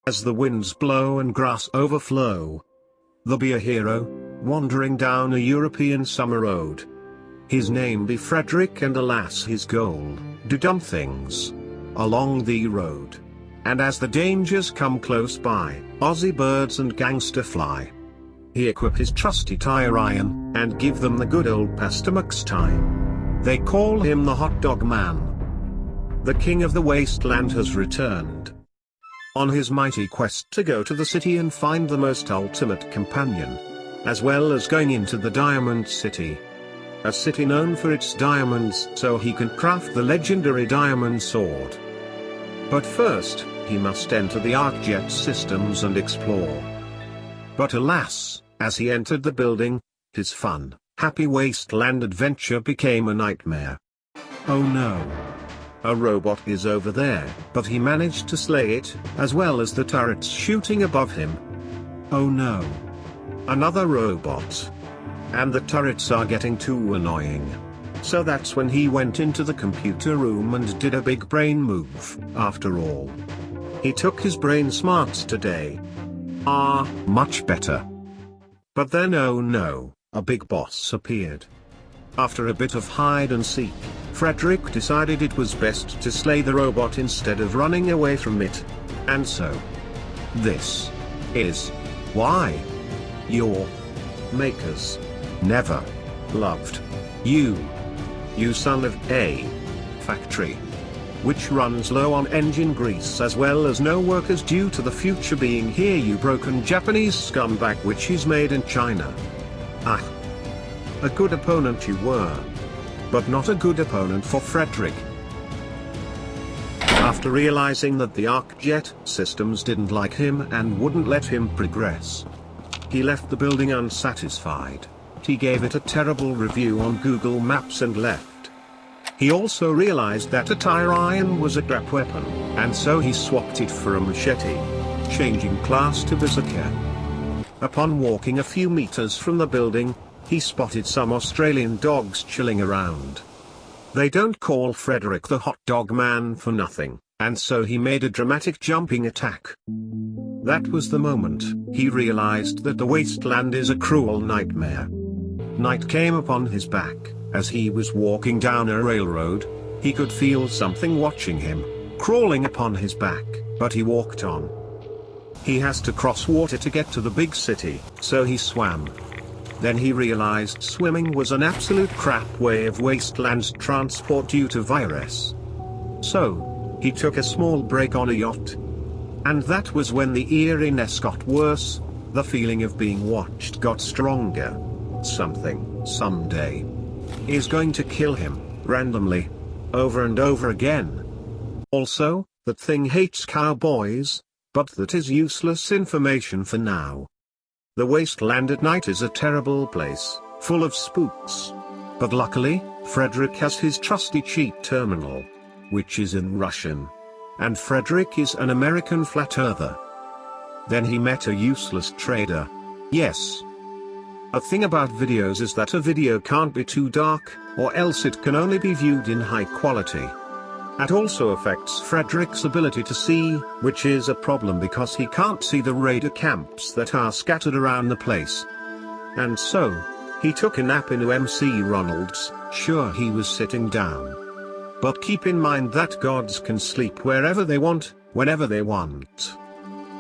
as the winds blow and grass overflow. There be a hero, wandering down a European summer road. His name be Fredrick, and alas his goal, do dumb things along the road. And as the dangers come close by, Aussie birds and gangster fly. He equip his trusty tire iron, and give them the good old pastamux time. They call him the Hotdog Man. The king of the wasteland has returned on his mighty quest to go to the city and find the most ultimate companion, as well as going into the Diamond City. A city known for its diamonds, so he can craft the legendary diamond sword. But first, he must enter the ArcJet systems and explore. But alas, as he entered the building, his fun, happy wasteland adventure became a nightmare. Oh no! A robot is over there, but he managed to slay it, as well as the turrets shooting above him. Oh no! Another robot. And the turrets are getting too annoying. So that's when he went into the computer room and did a big brain move, after all. He took his brain smarts today. Much better. But then oh no, a big boss appeared. After a bit of hide and seek, Fredrick decided it was best to slay the robot instead of running away from it. And so, this is why your makers never loved you. You son of a factory which runs low on engine grease as well as no workers due to the future being here, you broken Japanese scumbag which is made in China. A good opponent you were. But not a good opponent for Fredrick. After realizing that the ArcJet systems didn't like him and wouldn't let him progress, he left the building unsatisfied. He gave it a terrible review on Google Maps and left. He also realized that a tire iron was a crap weapon, and so he swapped it for a machete, changing class to berserker. Upon walking a few meters from the building, he spotted some Australian dogs chilling around. They don't call Fredrick the Hotdog Man for nothing, and so he made a dramatic jumping attack. That was the moment he realized that the wasteland is a cruel nightmare. Night came upon his back. As he was walking down a railroad, he could feel something watching him, crawling upon his back, but he walked on. He has to cross water to get to the big city, so he swam. Then he realized swimming was an absolute crap way of wasteland transport due to virus. So, he took a small break on a yacht. And that was when the eeriness got worse, the feeling of being watched got stronger. Something, someday, is going to kill him, randomly, over and over again. Also, that thing hates cowboys, but that is useless information for now. The wasteland at night is a terrible place, full of spooks. But luckily, Fredrick has his trusty cheat terminal, which is in Russian. And Fredrick is an American flat earther. Then he met a useless trader. Yes. A thing about videos is that a video can't be too dark, or else it can only be viewed in high quality. That also affects Fredrick's ability to see, which is a problem because he can't see the raider camps that are scattered around the place. And so, he took a nap in MC Ronald's. Sure, he was sitting down. But keep in mind that gods can sleep wherever they want, whenever they want.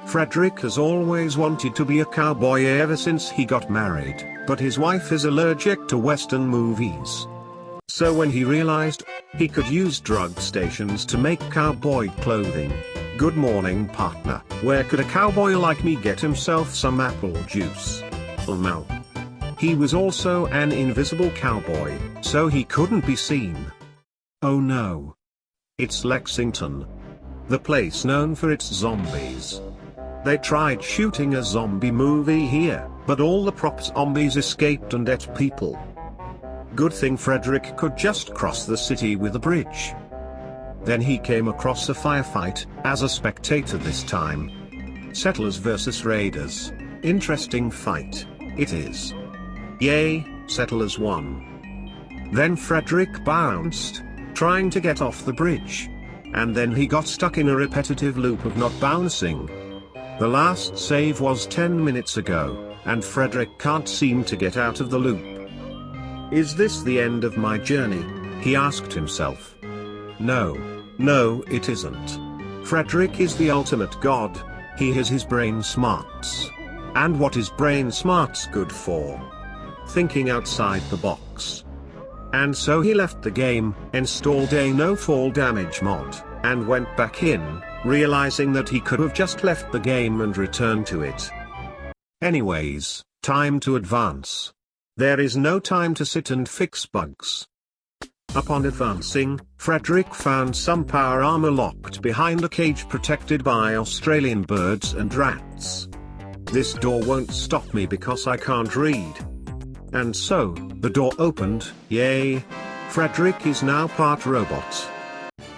Fredrick has always wanted to be a cowboy ever since he got married, but his wife is allergic to Western movies. So when he realized he could use drug stations to make cowboy clothing, good morning partner, where could a cowboy like me get himself some apple juice? Oh no. He was also an invisible cowboy, so he couldn't be seen. Oh no. It's Lexington. The place known for its zombies. They tried shooting a zombie movie here, but all the prop zombies escaped and ate people. Good thing Fredrick could just cross the city with a bridge. Then he came across a firefight, as a spectator this time. Settlers versus raiders. Interesting fight, it is. Yay, settlers won. Then Fredrick bounced, trying to get off the bridge. And then he got stuck in a repetitive loop of not bouncing. The last save was 10 minutes ago, and Fredrick can't seem to get out of the loop. Is this the end of my journey? He asked himself. No, it isn't. Fredrick is the ultimate god. He has his brain smarts. And what is brain smarts good for? Thinking outside the box. And so he left the game, installed a no fall damage mod, and went back in, realizing that he could have just left the game and returned to it. Anyways, time to advance. There is no time to sit and fix bugs. Upon advancing, Fredrick found some power armor locked behind a cage protected by Australian birds and rats. This door won't stop me because I can't read. And so, the door opened, yay! Fredrick is now part robot.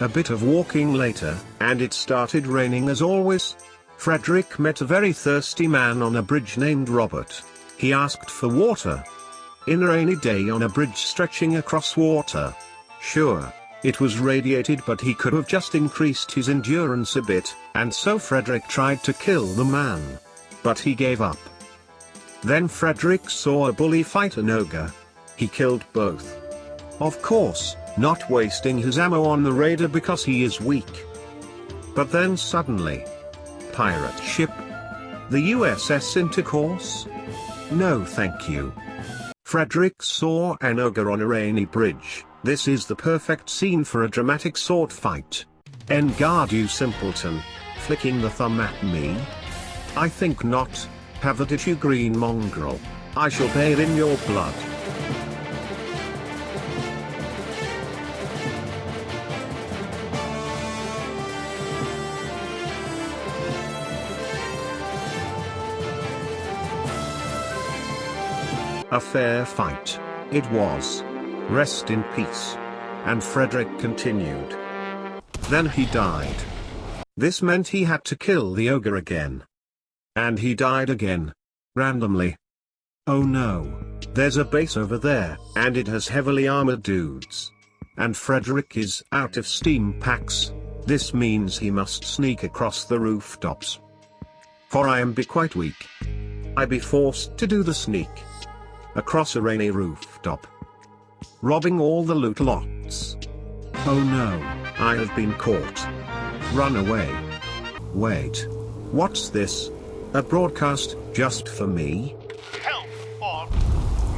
A bit of walking later, and it started raining as always. Fredrick met a very thirsty man on a bridge named Robert. He asked for water. In a rainy day on a bridge stretching across water. Sure, it was radiated, but he could have just increased his endurance a bit, and so Fredrick tried to kill the man. But he gave up. Then Fredrick saw a bully fight an ogre. He killed both. Of course, not wasting his ammo on the raider because he is weak. But then suddenly... Pirate ship? The USS Intercourse? No thank you. Fredrick saw an ogre on a rainy bridge. This is the perfect scene for a dramatic sword fight. En garde you simpleton, flicking the thumb at me? I think not. Have at it you green mongrel. I shall bathe in your blood. A fair fight, it was. Rest in peace. And Fredrick continued. Then he died. This meant he had to kill the ogre again. And he died again. Randomly. Oh no. There's a base over there, and it has heavily armored dudes. And Fredrick is out of steam packs. This means he must sneak across the rooftops. For I am be quite weak. I be forced to do the sneak. Across a rainy rooftop. Robbing all the loot lots. Oh no, I have been caught. Run away. Wait. What's this? A broadcast, just for me? Help, or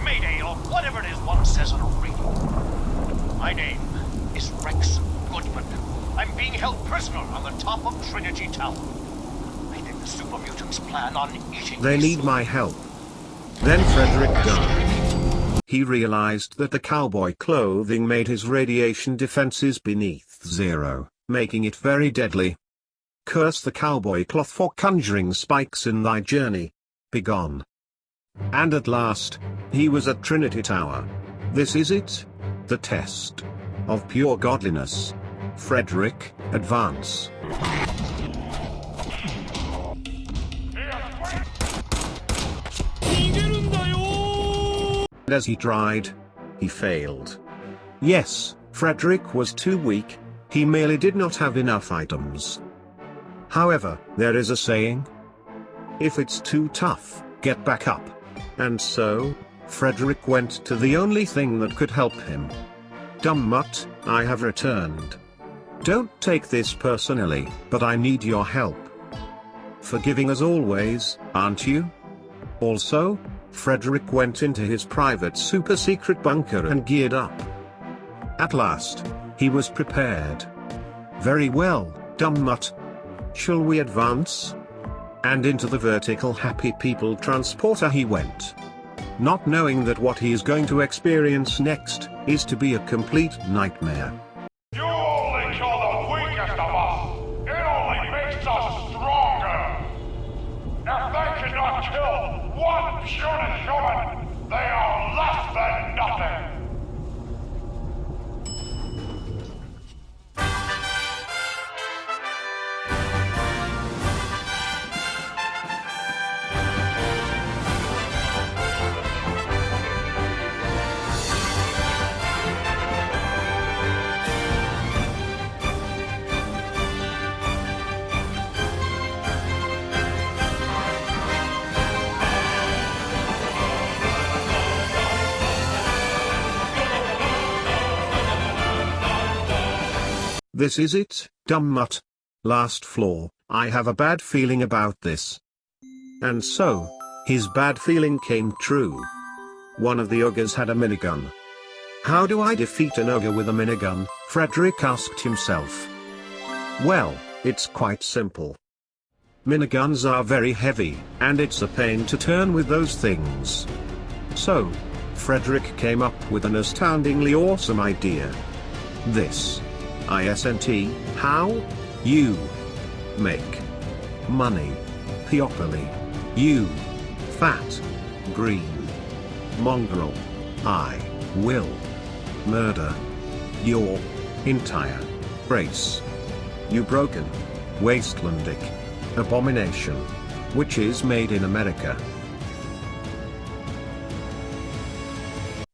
Mayday, or whatever it is one says on a radio. My name is Rex Goodman. I'm being held prisoner on the top of Trinity Tower. I think the super mutants plan on eating They me need soon. my help. Then Fredrick died. He realized that the cowboy clothing made his radiation defenses beneath zero, making it very deadly. Curse the cowboy cloth for conjuring spikes in thy journey. Begone. And at last, he was at Trinity Tower. This is it? The test of pure godliness. Fredrick, advance. And as he tried, he failed. Yes, Fredrick was too weak. He merely did not have enough items. However, there is a saying. If it's too tough, get back up. And so, Fredrick went to the only thing that could help him. Dumb Mutt, I have returned. Don't take this personally, but I need your help. Forgiving as always, aren't you? Also, Fredrick went into his private super-secret bunker and geared up. At last, he was prepared. Very well, Dumb Mutt. Shall we advance? And into the vertical happy people transporter he went. Not knowing that what he is going to experience next, is to be a complete nightmare. You only kill the weakest of us! It only makes us stronger! If they cannot kill one puny human, they are less than nothing! This is it, dumb mutt. Last floor, I have a bad feeling about this. And so, his bad feeling came true. One of the ogres had a minigun. How do I defeat an ogre with a minigun? Fredrick asked himself. Well, it's quite simple. Miniguns are very heavy, and it's a pain to turn with those things. So, Fredrick came up with an astoundingly awesome idea. This. ISNT, how? You. Make. Money. Theopoly. You. Fat. Green. Mongrel. I. Will. Murder. Your. Entire. Race. You broken. Wastelandic. Abomination. Which is made in America.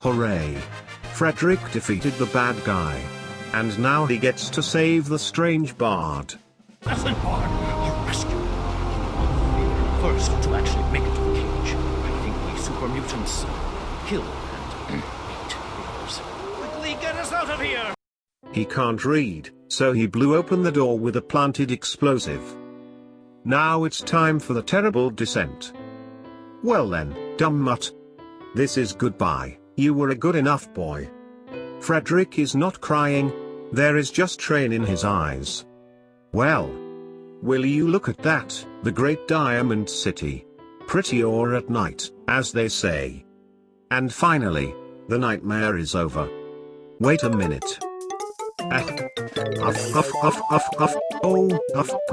Hooray! Fredrick defeated the bad guy. And now he gets to save the strange bard. Listen, Bard, our rescue. First, to actually make it to the cage, I think we super mutants kill and eat the others. Quickly get us out of here! He can't read, so he blew open the door with a planted explosive. Now it's time for the terrible descent. Well then, dumb mutt. This is goodbye. You were a good enough boy. Fredrick is not crying, there is just rain in his eyes. Well. Will you look at that, the great diamond city. Prettier at night, as they say. And finally, the nightmare is over. Wait a minute. Oh,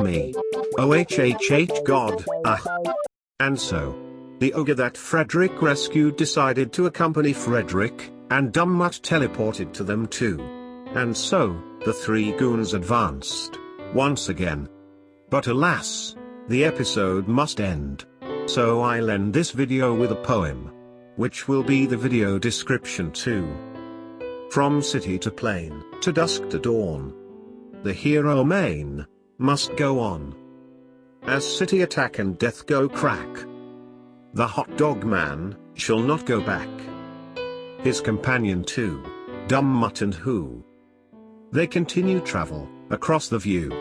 me. OHHH God, And so, the ogre that Fredrick rescued decided to accompany Fredrick, and dumb mutt teleported to them too. And so, the three goons advanced, once again. But alas, the episode must end. So I'll end this video with a poem. Which will be the video description too. From city to plain, to dusk to dawn. The hero main, must go on. As city attack and death go crack. The hot dog man, shall not go back. His companion too, dumb mutt and who. They continue travel, across the view.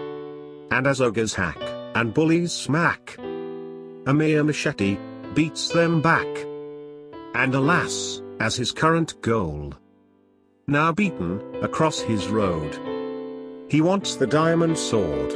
And as ogres hack, and bullies smack. A mere machete, beats them back. And alas, as his current goal. Now beaten, across his road. He wants the diamond sword.